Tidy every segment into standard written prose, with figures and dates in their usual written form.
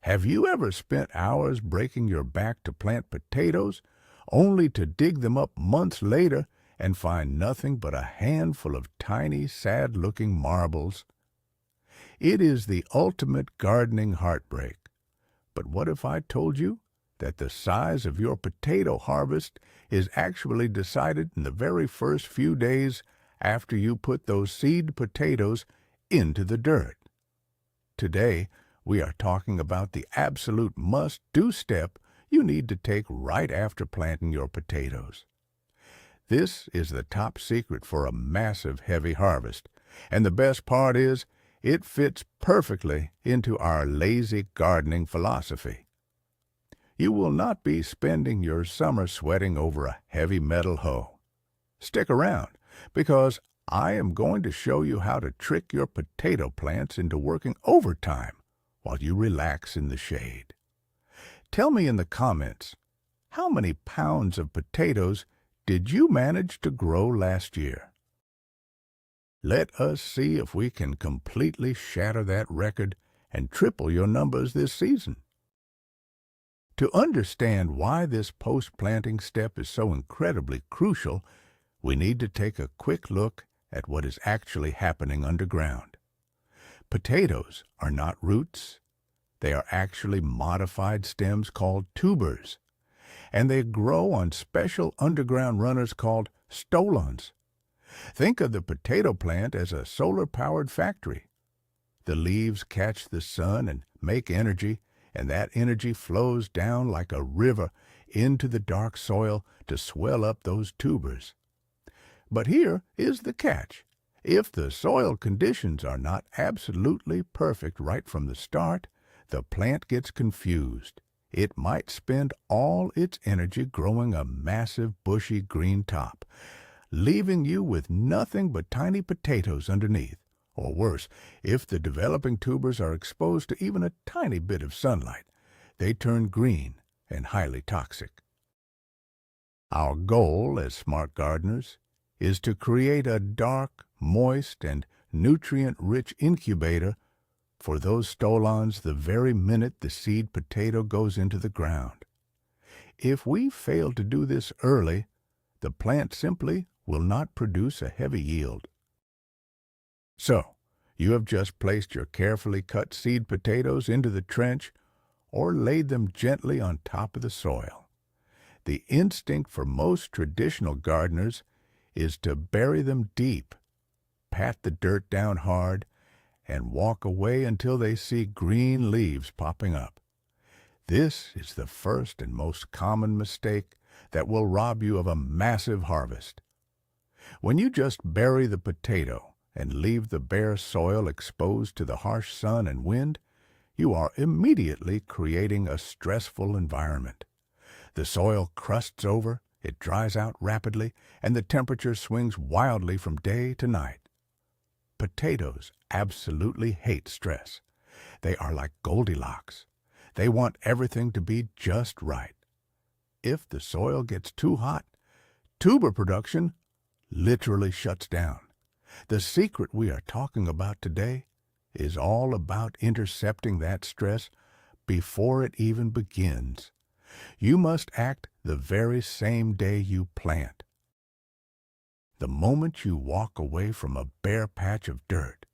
Have you ever spent hours breaking your back to plant potatoes, only to dig them up months later and find nothing but a handful of tiny, sad-looking marbles? It is the ultimate gardening heartbreak. But what if I told you that the size of your potato harvest is actually decided in the very first few days after you put those seed potatoes into the dirt? Today, we are talking about the absolute must-do step you need to take right after planting your potatoes. This is the top secret for a massive, heavy harvest, and the best part is it fits perfectly into our lazy gardening philosophy. You will not be spending your summer sweating over a heavy metal hoe. Stick around, because I am going to show you how to trick your potato plants into working overtime while you relax in the shade. Tell me in the comments, how many pounds of potatoes did you manage to grow last year? Let us see if we can completely shatter that record and triple your numbers this season. To understand why this post-planting step is so incredibly crucial, we need to take a quick look at what is actually happening underground. Potatoes are not roots. They are actually modified stems called tubers, and they grow on special underground runners called stolons. Think of the potato plant as a solar-powered factory. The leaves catch the sun and make energy, and that energy flows down like a river into the dark soil to swell up those tubers. But here is the catch. If the soil conditions are not absolutely perfect right from the start, the plant gets confused. It might spend all its energy growing a massive, bushy green top, leaving you with nothing but tiny potatoes underneath. Or worse, if the developing tubers are exposed to even a tiny bit of sunlight, they turn green and highly toxic. Our goal as smart gardeners is to create a dark, moist, and nutrient-rich incubator for those stolons the very minute the seed potato goes into the ground. If we fail to do this early, the plant simply will not produce a heavy yield. So, you have just placed your carefully cut seed potatoes into the trench or laid them gently on top of the soil. The instinct for most traditional gardeners is to bury them deep, pat the dirt down hard, and walk away until they see green leaves popping up. This is the first and most common mistake that will rob you of a massive harvest. When you just bury the potato and leave the bare soil exposed to the harsh sun and wind, you are immediately creating a stressful environment. The soil crusts over, it dries out rapidly, and the temperature swings wildly from day to night. Potatoes absolutely hate stress. They are like Goldilocks. They want everything to be just right. If the soil gets too hot, tuber production literally shuts down. The secret we are talking about today is all about intercepting that stress before it even begins. You must act the very same day you plant. The moment you walk away from a bare patch of dirt,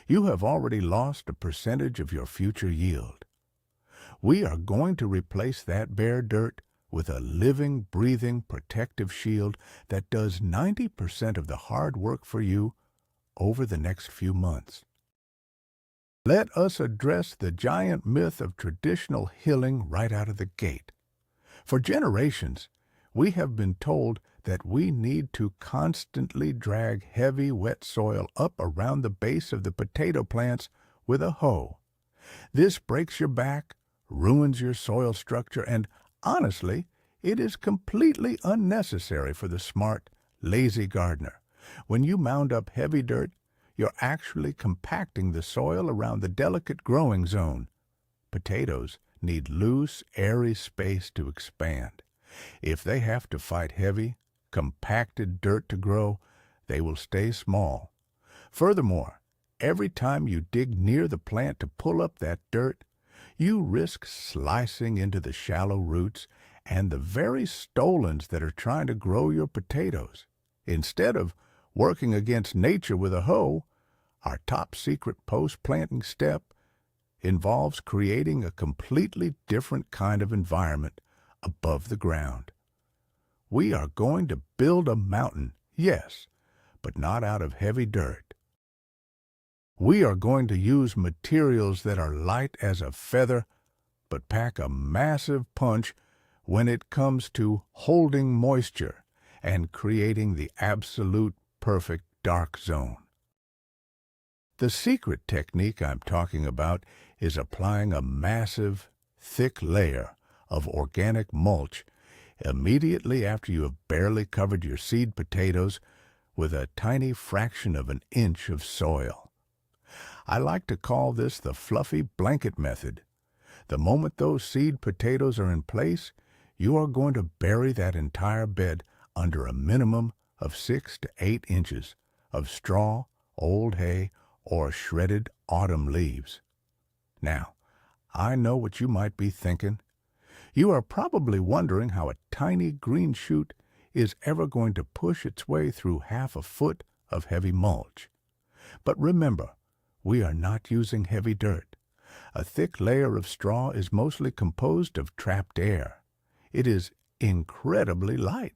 you have already lost a percentage of your future yield. We are going to replace that bare dirt with a living, breathing, protective shield that does 90% of the hard work for you over the next few months. Let us address the giant myth of traditional hilling right out of the gate. For generations, we have been told that we need to constantly drag heavy, wet soil up around the base of the potato plants with a hoe. This breaks your back, ruins your soil structure, and honestly, it is completely unnecessary for the smart, lazy gardener. When you mound up heavy dirt, you're actually compacting the soil around the delicate growing zone. Potatoes need loose, airy space to expand. If they have to fight heavy, compacted dirt to grow, they will stay small. Furthermore, every time you dig near the plant to pull up that dirt, you risk slicing into the shallow roots and the very stolons that are trying to grow your potatoes. Instead of working against nature with a hoe, our top secret post-planting step involves creating a completely different kind of environment above the ground. We are going to build a mountain, yes, but not out of heavy dirt. We are going to use materials that are light as a feather, but pack a massive punch when it comes to holding moisture and creating the absolute perfect dark zone. The secret technique I'm talking about is applying a massive, thick layer of organic mulch immediately after you have barely covered your seed potatoes with a tiny fraction of an inch of soil. I like to call this the fluffy blanket method. The moment those seed potatoes are in place, you are going to bury that entire bed under a minimum of 6 to 8 inches of straw, old hay, or shredded autumn leaves. Now, I know what you might be thinking. You are probably wondering how a tiny green shoot is ever going to push its way through half a foot of heavy mulch. But remember, we are not using heavy dirt. A thick layer of straw is mostly composed of trapped air. It is incredibly light.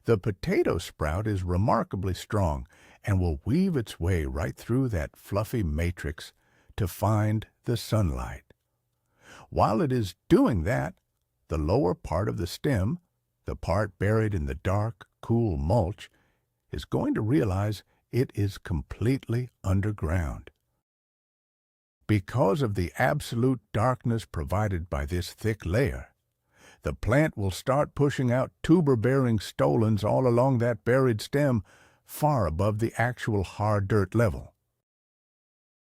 The potato sprout is remarkably strong and will weave its way right through that fluffy matrix to find the sunlight. While it is doing that, the lower part of the stem, the part buried in the dark, cool mulch, is going to realize it is completely underground. Because of the absolute darkness provided by this thick layer, the plant will start pushing out tuber-bearing stolons all along that buried stem far above the actual hard dirt level.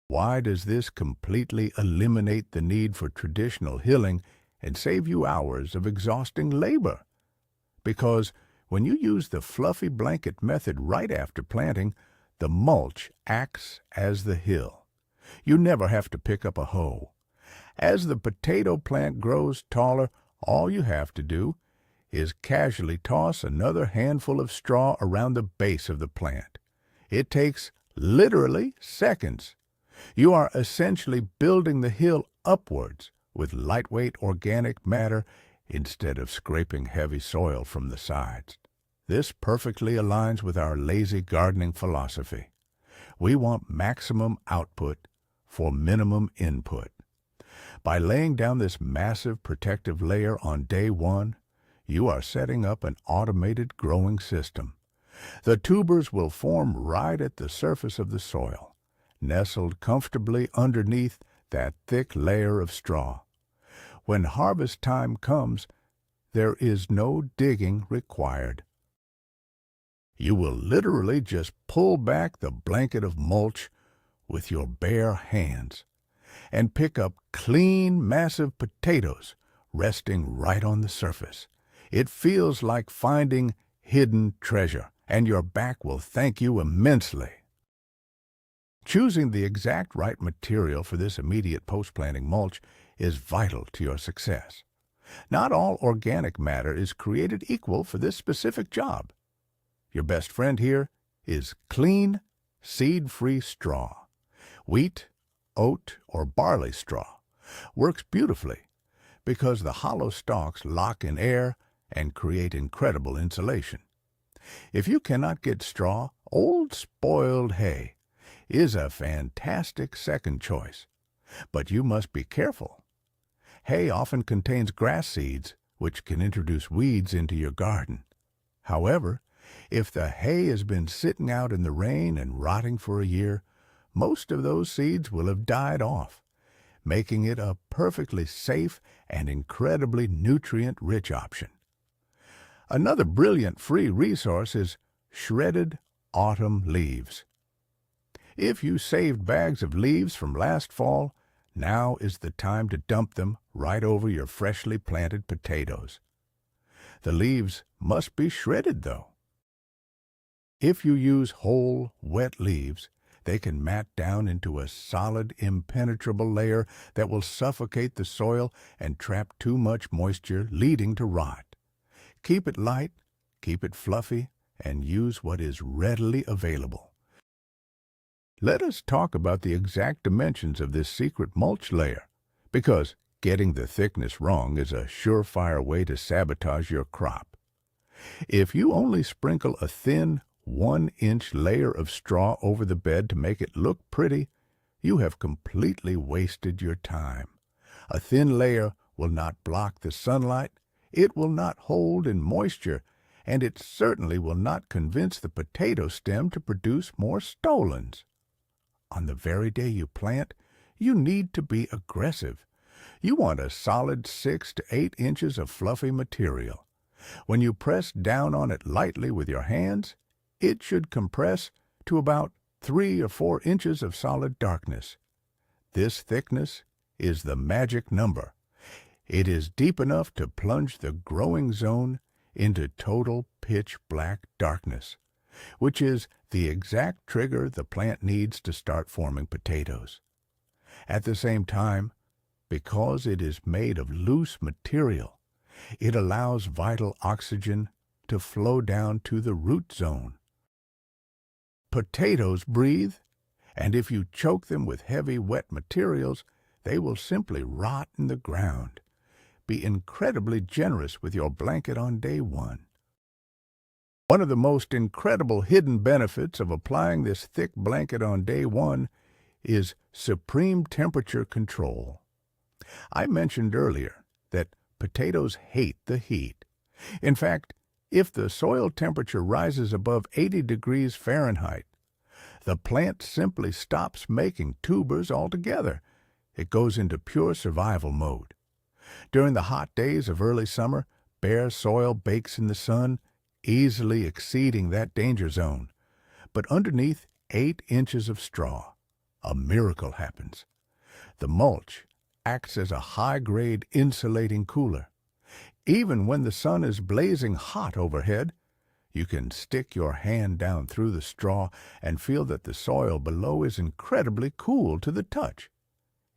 Why does this completely eliminate the need for traditional hilling and save you hours of exhausting labor? Because when you use the fluffy blanket method right after planting, the mulch acts as the hill. You never have to pick up a hoe. As the potato plant grows taller, all you have to do is casually toss another handful of straw around the base of the plant. It takes literally seconds. You are essentially building the hill upwards with lightweight organic matter instead of scraping heavy soil from the sides. This perfectly aligns with our lazy gardening philosophy. We want maximum output for minimum input. By laying down this massive protective layer on day one, you are setting up an automated growing system. The tubers will form right at the surface of the soil, nestled comfortably underneath that thick layer of straw. When harvest time comes, there is no digging required. You will literally just pull back the blanket of mulch with your bare hands and pick up clean, massive potatoes resting right on the surface. It feels like finding hidden treasure, and your back will thank you immensely. Choosing the exact right material for this immediate post-planting mulch is vital to your success. Not all organic matter is created equal for this specific job. Your best friend here is clean, seed-free straw. Wheat, oat, or barley straw works beautifully because the hollow stalks lock in air and create incredible insulation. If you cannot get straw, old spoiled hay is a fantastic second choice, but you must be careful. Hay often contains grass seeds, which can introduce weeds into your garden. However, if the hay has been sitting out in the rain and rotting for a year, most of those seeds will have died off, making it a perfectly safe and incredibly nutrient-rich option. Another brilliant free resource is shredded autumn leaves. If you saved bags of leaves from last fall, now is the time to dump them right over your freshly planted potatoes. The leaves must be shredded, though. If you use whole, wet leaves, they can mat down into a solid, impenetrable layer that will suffocate the soil and trap too much moisture, leading to rot. Keep it light, keep it fluffy, and use what is readily available. Let us talk about the exact dimensions of this secret mulch layer, because getting the thickness wrong is a surefire way to sabotage your crop. If you only sprinkle a thin 1-inch layer of straw over the bed to make it look pretty, you have completely wasted your time. A thin layer will not block the sunlight, it will not hold in moisture, and it certainly will not convince the potato stem to produce more stolons. On the very day you plant, you need to be aggressive. You want a solid 6 to 8 inches of fluffy material. When you press down on it lightly with your hands, it should compress to about 3 or 4 inches of solid darkness. This thickness is the magic number. It is deep enough to plunge the growing zone into total pitch-black darkness, which is the exact trigger the plant needs to start forming potatoes. At the same time, because it is made of loose material, it allows vital oxygen to flow down to the root zone. Potatoes breathe, and if you choke them with heavy, wet materials, they will simply rot in the ground. Be incredibly generous with your blanket on day one. One of the most incredible hidden benefits of applying this thick blanket on day one is supreme temperature control. I mentioned earlier that potatoes hate the heat. In fact, if the soil temperature rises above 80 degrees Fahrenheit, the plant simply stops making tubers altogether. It goes into pure survival mode. During the hot days of early summer, bare soil bakes in the sun, easily exceeding that danger zone. But underneath 8 inches of straw, a miracle happens. The mulch acts as a high-grade insulating cooler. Even when the sun is blazing hot overhead, you can stick your hand down through the straw and feel that the soil below is incredibly cool to the touch.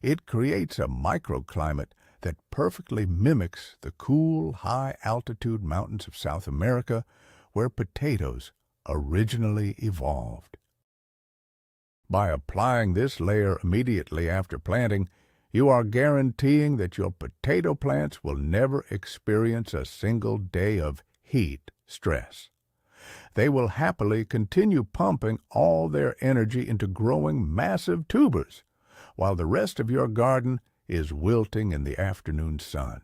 It creates a microclimate that perfectly mimics the cool, high-altitude mountains of South America, where potatoes originally evolved. By applying this layer immediately after planting, you are guaranteeing that your potato plants will never experience a single day of heat stress. They will happily continue pumping all their energy into growing massive tubers, while the rest of your garden is wilting in the afternoon sun.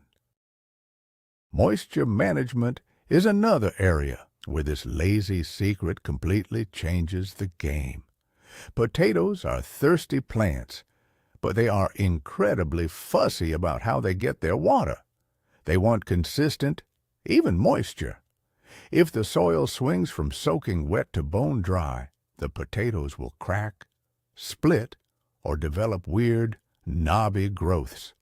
Moisture management is another area where this lazy secret completely changes the game. Potatoes are thirsty plants, but they are incredibly fussy about how they get their water. They want consistent, even moisture. If the soil swings from soaking wet to bone dry, the potatoes will crack, split, or develop weird, knobby growths.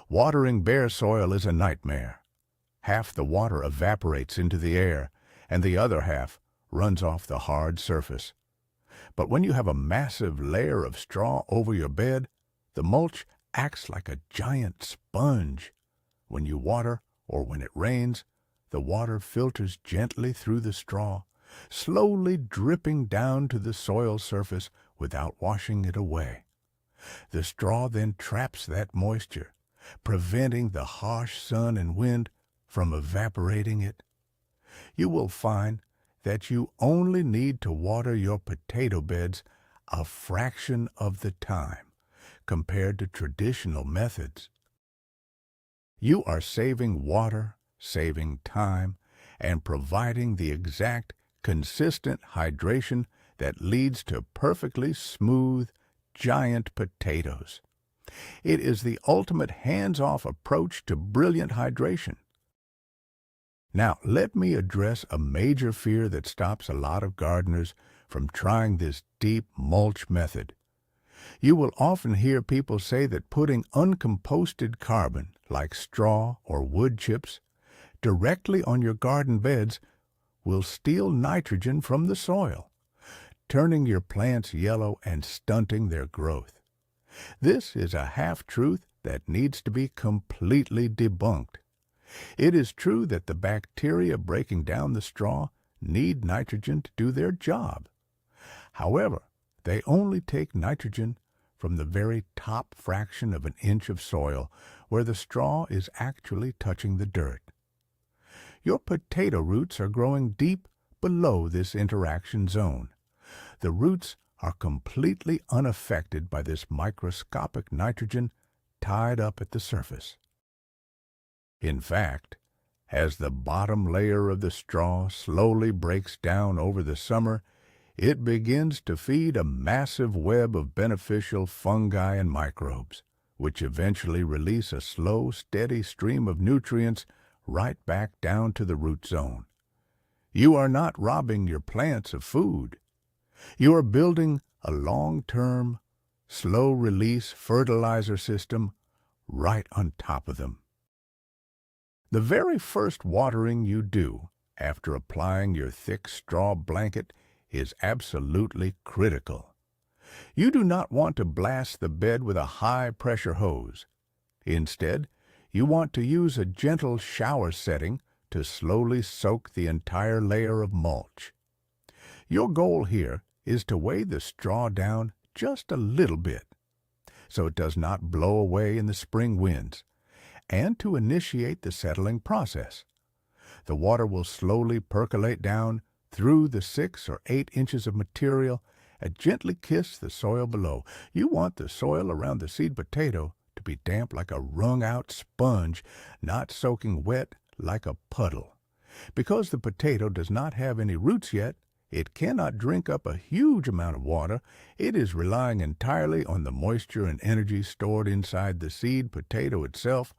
Watering bare soil is a nightmare. Half the water evaporates into the air, and the other half runs off the hard surface. But when you have a massive layer of straw over your bed, the mulch acts like a giant sponge. When you water, or when it rains, the water filters gently through the straw, slowly dripping down to the soil surface without washing it away. The straw then traps that moisture, preventing the harsh sun and wind from evaporating it. You will find that you only need to water your potato beds a fraction of the time compared to traditional methods. You are saving water, saving time, and providing the exact, consistent hydration that leads to perfectly smooth, giant potatoes. It is the ultimate hands-off approach to brilliant hydration. Now, let me address a major fear that stops a lot of gardeners from trying this deep mulch method. You will often hear people say that putting uncomposted carbon, like straw or wood chips, directly on your garden beds will steal nitrogen from the soil. turning your plants yellow and stunting their growth. This is a half-truth that needs to be completely debunked. It is true that the bacteria breaking down the straw need nitrogen to do their job. However, they only take nitrogen from the very top fraction of an inch of soil where the straw is actually touching the dirt. Your potato roots are growing deep below this interaction zone. The roots are completely unaffected by this microscopic nitrogen tied up at the surface. In fact, as the bottom layer of the straw slowly breaks down over the summer, it begins to feed a massive web of beneficial fungi and microbes, which eventually release a slow, steady stream of nutrients right back down to the root zone. You are not robbing your plants of food. You are building a long-term, slow-release fertilizer system right on top of them. The very first watering you do after applying your thick straw blanket is absolutely critical. You do not want to blast the bed with a high-pressure hose. Instead, you want to use a gentle shower setting to slowly soak the entire layer of mulch. Your goal here is to weigh the straw down just a little bit, so it does not blow away in the spring winds, and to initiate the settling process. The water will slowly percolate down through the 6 or 8 inches of material and gently kiss the soil below. You want the soil around the seed potato to be damp like a wrung-out sponge, not soaking wet like a puddle. Because the potato does not have any roots yet, it cannot drink up a huge amount of water. It is relying entirely on the moisture and energy stored inside the seed potato itself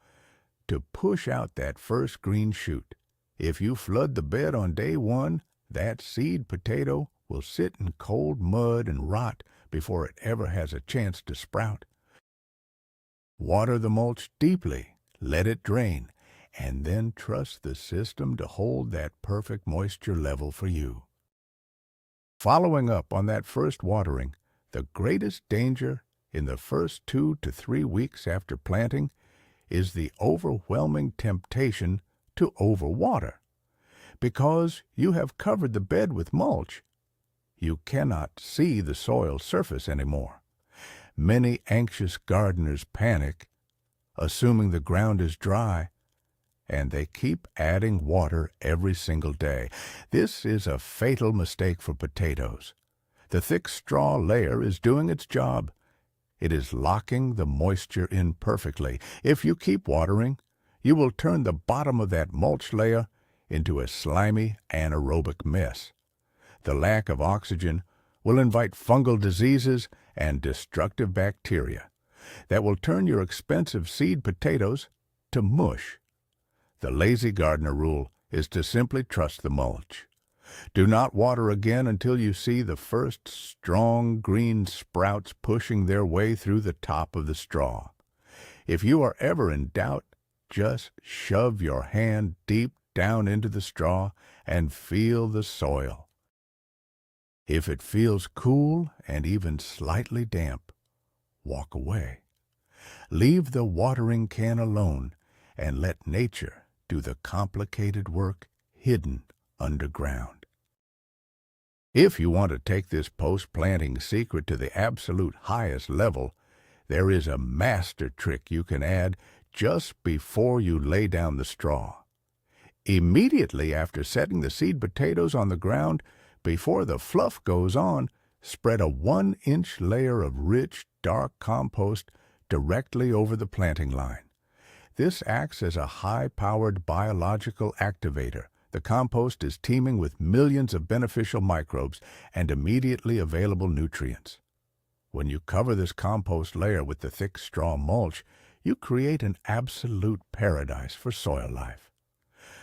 to push out that first green shoot. If you flood the bed on day one, that seed potato will sit in cold mud and rot before it ever has a chance to sprout. Water the mulch deeply, let it drain, and then trust the system to hold that perfect moisture level for you. Following up on that first watering, the greatest danger in the first 2 to 3 weeks after planting is the overwhelming temptation to overwater. Because you have covered the bed with mulch, you cannot see the soil surface anymore. Many anxious gardeners panic, assuming the ground is dry, and they keep adding water every single day. This is a fatal mistake for potatoes. The thick straw layer is doing its job. It is locking the moisture in perfectly. If you keep watering, you will turn the bottom of that mulch layer into a slimy, anaerobic mess. The lack of oxygen will invite fungal diseases and destructive bacteria that will turn your expensive seed potatoes to mush. The lazy gardener rule is to simply trust the mulch. Do not water again until you see the first strong green sprouts pushing their way through the top of the straw. If you are ever in doubt, just shove your hand deep down into the straw and feel the soil. If it feels cool and even slightly damp, walk away. Leave the watering can alone and let nature do the complicated work hidden underground. If you want to take this post-planting secret to the absolute highest level, there is a master trick you can add just before you lay down the straw. Immediately after setting the seed potatoes on the ground, before the fluff goes on, spread a 1-inch layer of rich, dark compost directly over the planting line. This acts as a high-powered biological activator. The compost is teeming with millions of beneficial microbes and immediately available nutrients. When you cover this compost layer with the thick straw mulch, you create an absolute paradise for soil life.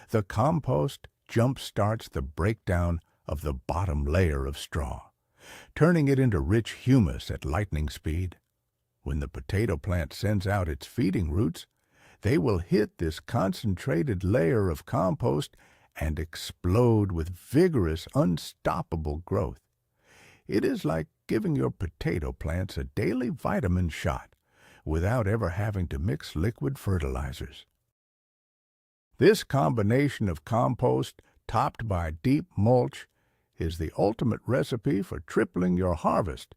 The compost jump-starts the breakdown of the bottom layer of straw, turning it into rich humus at lightning speed. When the potato plant sends out its feeding roots, they will hit this concentrated layer of compost and explode with vigorous, unstoppable growth. It is like giving your potato plants a daily vitamin shot without ever having to mix liquid fertilizers. This combination of compost topped by deep mulch is the ultimate recipe for tripling your harvest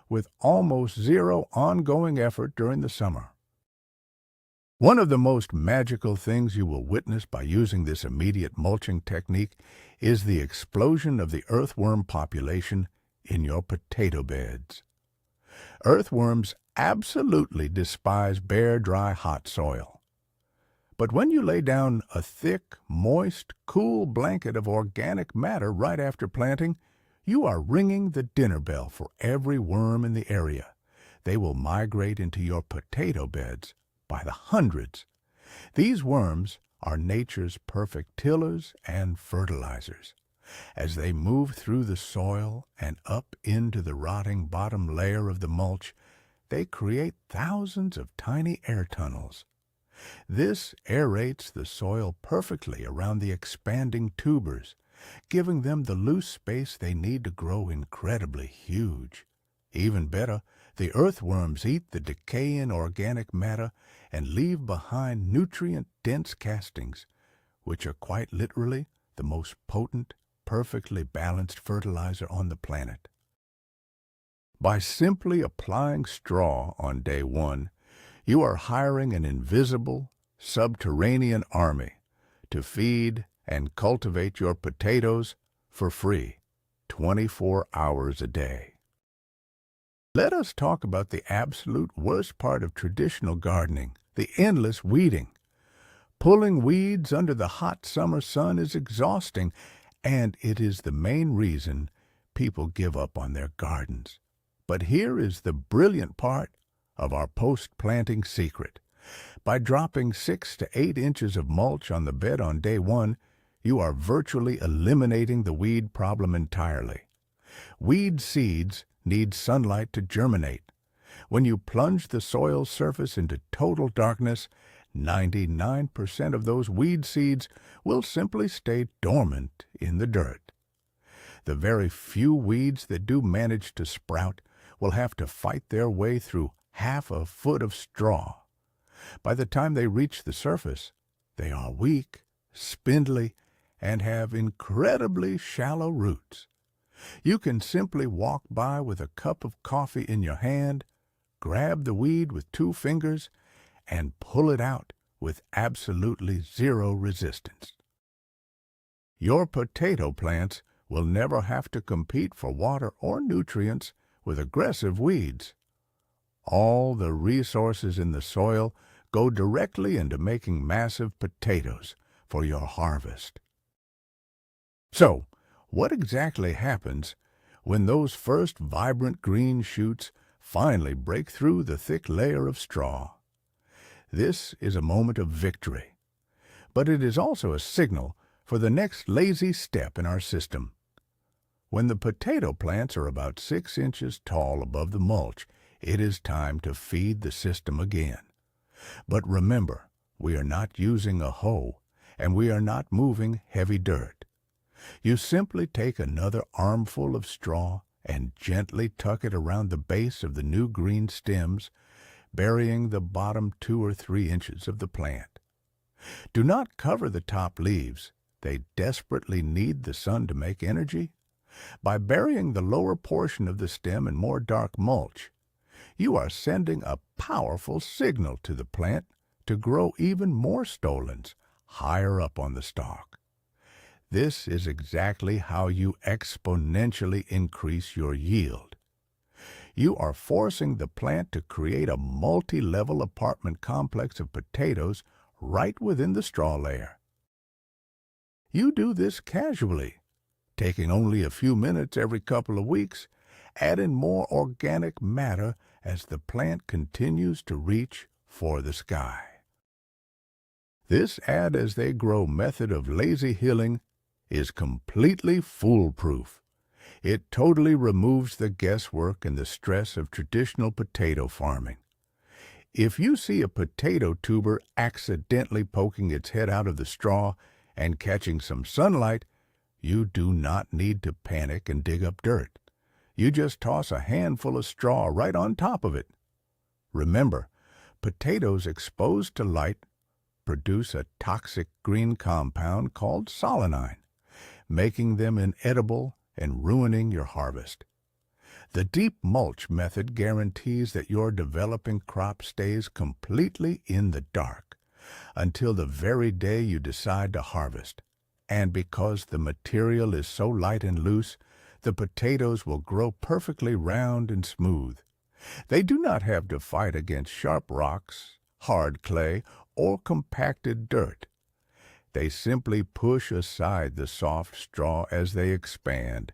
with almost zero ongoing effort during the summer. One of the most magical things you will witness by using this immediate mulching technique is the explosion of the earthworm population in your potato beds. Earthworms absolutely despise bare, dry, hot soil. But when you lay down a thick, moist, cool blanket of organic matter right after planting, you are ringing the dinner bell for every worm in the area. They will migrate into your potato beds by the hundreds. These worms are nature's perfect tillers and fertilizers. As they move through the soil and up into the rotting bottom layer of the mulch, they create thousands of tiny air tunnels. This aerates the soil perfectly around the expanding tubers, giving them the loose space they need to grow incredibly huge. Even better, the earthworms eat the decaying organic matter and leave behind nutrient-dense castings, which are quite literally the most potent, perfectly balanced fertilizer on the planet. By simply applying straw on day one, you are hiring an invisible, subterranean army to feed and cultivate your potatoes for free, 24 hours a day. Let us talk about the absolute worst part of traditional gardening, the endless weeding. Pulling weeds under the hot summer sun is exhausting, and it is the main reason people give up on their gardens. But here is the brilliant part of our post-planting secret. By dropping 6 to 8 inches of mulch on the bed on day one, you are virtually eliminating the weed problem entirely. Weed seeds need sunlight to germinate. When you plunge the soil surface into total darkness, 99% of those weed seeds will simply stay dormant in the dirt. The very few weeds that do manage to sprout will have to fight their way through half a foot of straw. By the time they reach the surface, they are weak, spindly, and have incredibly shallow roots. You can simply walk by with a cup of coffee in your hand, grab the weed with 2 fingers, and pull it out with absolutely zero resistance. Your potato plants will never have to compete for water or nutrients with aggressive weeds. All the resources in the soil go directly into making massive potatoes for your harvest. So, what exactly happens when those first vibrant green shoots finally break through the thick layer of straw? This is a moment of victory, but it is also a signal for the next lazy step in our system. When the potato plants are about 6 inches tall above the mulch, it is time to feed the system again. But remember, we are not using a hoe, and we are not moving heavy dirt. You simply take another armful of straw and gently tuck it around the base of the new green stems, burying the bottom 2 or 3 inches of the plant. Do not cover the top leaves. They desperately need the sun to make energy. By burying the lower portion of the stem in more dark mulch, you are sending a powerful signal to the plant to grow even more stolons higher up on the stalk. This is exactly how you exponentially increase your yield. You are forcing the plant to create a multi-level apartment complex of potatoes right within the straw layer. You do this casually, taking only a few minutes every couple of weeks, adding more organic matter as the plant continues to reach for the sky. This add-as-they-grow method of lazy hilling is completely foolproof. It totally removes the guesswork and the stress of traditional potato farming. If you see a potato tuber accidentally poking its head out of the straw and catching some sunlight, you do not need to panic and dig up dirt. You just toss a handful of straw right on top of it. Remember, potatoes exposed to light produce a toxic green compound called solanine, making them inedible and ruining your harvest. The deep mulch method guarantees that your developing crop stays completely in the dark until the very day you decide to harvest. And because the material is so light and loose, the potatoes will grow perfectly round and smooth. They do not have to fight against sharp rocks, hard clay, or compacted dirt. They simply push aside the soft straw as they expand.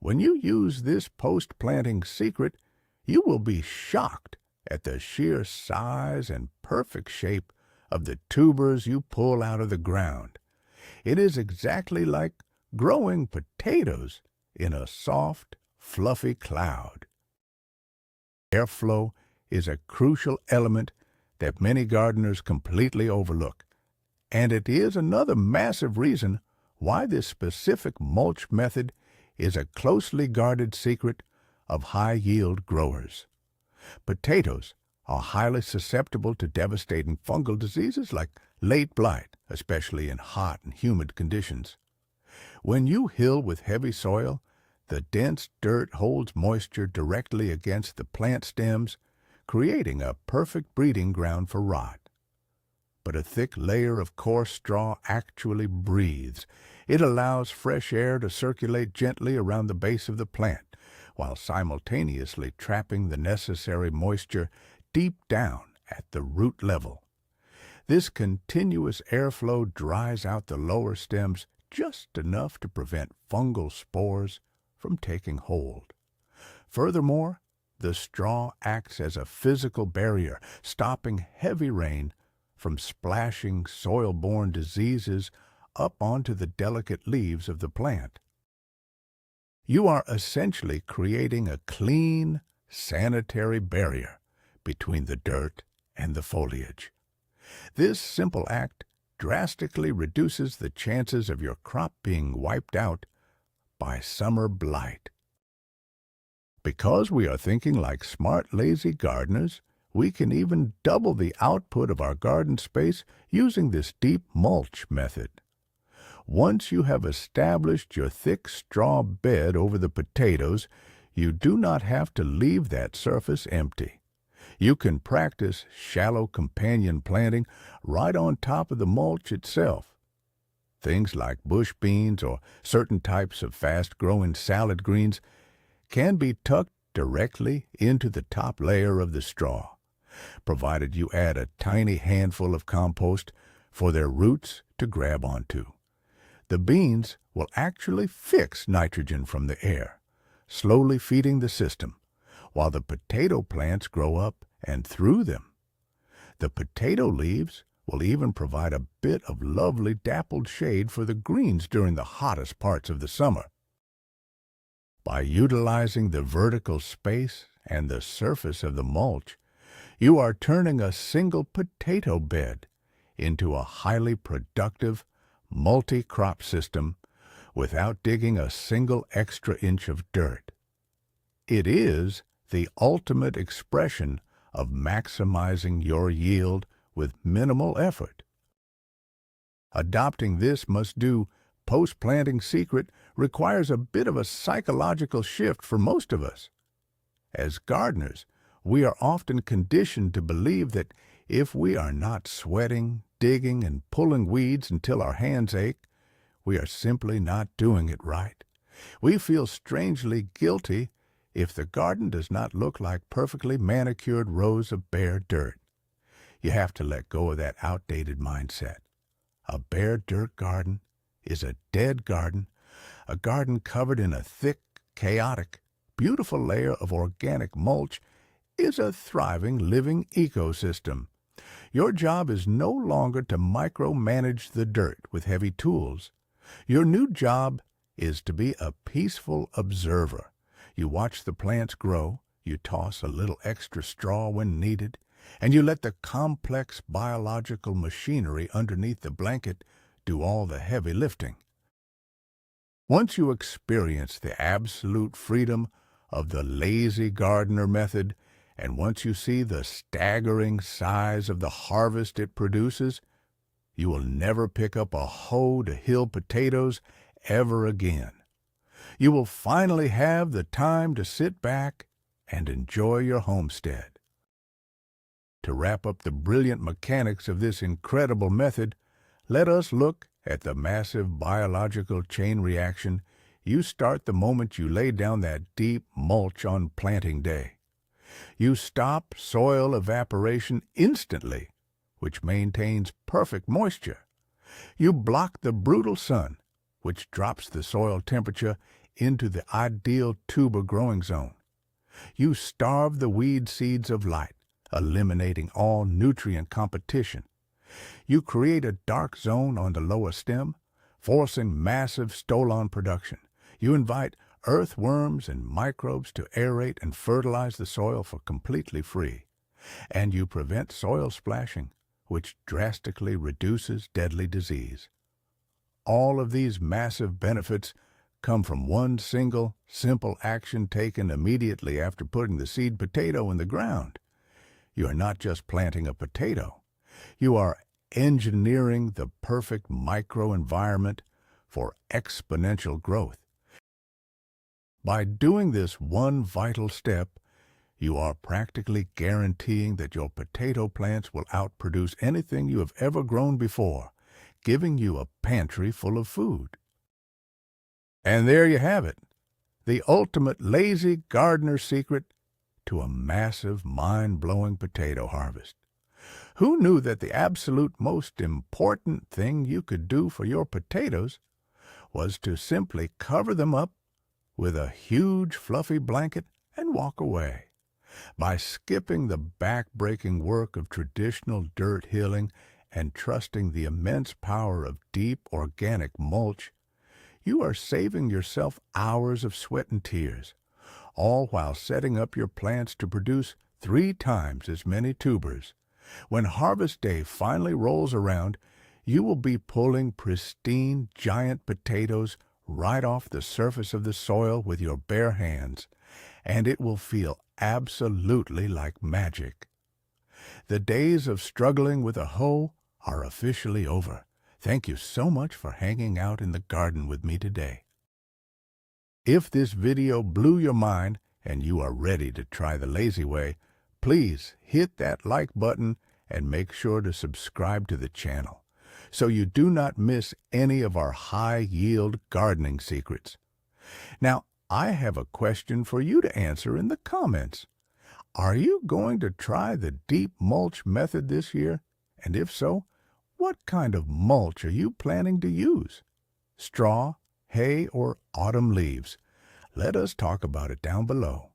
When you use this post-planting secret, you will be shocked at the sheer size and perfect shape of the tubers you pull out of the ground. It is exactly like growing potatoes in a soft, fluffy cloud. Airflow is a crucial element that many gardeners completely overlook, and it is another massive reason why this specific mulch method is a closely guarded secret of high-yield growers. Potatoes are highly susceptible to devastating fungal diseases like late blight, especially in hot and humid conditions. When you hill with heavy soil, the dense dirt holds moisture directly against the plant stems, creating a perfect breeding ground for rot. But a thick layer of coarse straw actually breathes. It allows fresh air to circulate gently around the base of the plant, while simultaneously trapping the necessary moisture deep down at the root level. This continuous airflow dries out the lower stems just enough to prevent fungal spores from taking hold. Furthermore, the straw acts as a physical barrier, stopping heavy rain from splashing soil-borne diseases up onto the delicate leaves of the plant. You are essentially creating a clean, sanitary barrier between the dirt and the foliage. This simple act drastically reduces the chances of your crop being wiped out by summer blight. Because we are thinking like smart, lazy gardeners, we can even double the output of our garden space using this deep mulch method. Once you have established your thick straw bed over the potatoes, you do not have to leave that surface empty. You can practice shallow companion planting right on top of the mulch itself. Things like bush beans or certain types of fast-growing salad greens can be tucked directly into the top layer of the straw, provided you add a tiny handful of compost for their roots to grab onto. The beans will actually fix nitrogen from the air, slowly feeding the system, while the potato plants grow up and through them. The potato leaves will even provide a bit of lovely dappled shade for the greens during the hottest parts of the summer. By utilizing the vertical space and the surface of the mulch, you are turning a single potato bed into a highly productive, multi-crop system without digging a single extra inch of dirt. It is the ultimate expression of maximizing your yield with minimal effort. Adopting this must-do post-planting secret requires a bit of a psychological shift for most of us. As gardeners, we are often conditioned to believe that if we are not sweating, digging, and pulling weeds until our hands ache, we are simply not doing it right. We feel strangely guilty if the garden does not look like perfectly manicured rows of bare dirt. You have to let go of that outdated mindset. A bare dirt garden is a dead garden, a garden covered in a thick, chaotic, beautiful layer of organic mulch is a thriving, living ecosystem. Your job is no longer to micromanage the dirt with heavy tools. Your new job is to be a peaceful observer. You watch the plants grow, you toss a little extra straw when needed, and you let the complex biological machinery underneath the blanket do all the heavy lifting. Once you experience the absolute freedom of the lazy gardener method, and once you see the staggering size of the harvest it produces, you will never pick up a hoe to hill potatoes ever again. You will finally have the time to sit back and enjoy your homestead. To wrap up the brilliant mechanics of this incredible method, let us look at the massive biological chain reaction you start the moment you lay down that deep mulch on planting day. You stop soil evaporation instantly, which maintains perfect moisture. You block the brutal sun, which drops the soil temperature into the ideal tuber growing zone. You starve the weed seeds of light, eliminating all nutrient competition. You create a dark zone on the lower stem, forcing massive stolon production. You invite earthworms and microbes to aerate and fertilize the soil for completely free. And you prevent soil splashing, which drastically reduces deadly disease. All of these massive benefits come from one single, simple action taken immediately after putting the seed potato in the ground. You are not just planting a potato. You are engineering the perfect microenvironment for exponential growth. By doing this one vital step, you are practically guaranteeing that your potato plants will outproduce anything you have ever grown before, giving you a pantry full of food. And there you have it, the ultimate lazy gardener secret to a massive, mind-blowing potato harvest. Who knew that the absolute most important thing you could do for your potatoes was to simply cover them up with a huge fluffy blanket and walk away? By skipping the back-breaking work of traditional dirt hilling and trusting the immense power of deep organic mulch, you are saving yourself hours of sweat and tears, all while setting up your plants to produce 3 times as many tubers. When harvest day finally rolls around, you will be pulling pristine giant potatoes right off the surface of the soil with your bare hands, and it will feel absolutely like magic. The days of struggling with a hoe are officially over. Thank you so much for hanging out in the garden with me today. If this video blew your mind and you are ready to try the lazy way, please hit that like button and make sure to subscribe to the channel so you do not miss any of our high-yield gardening secrets. Now, I have a question for you to answer in the comments. Are you going to try the deep mulch method this year? And if so, what kind of mulch are you planning to use? Straw, hay, or autumn leaves? Let us talk about it down below.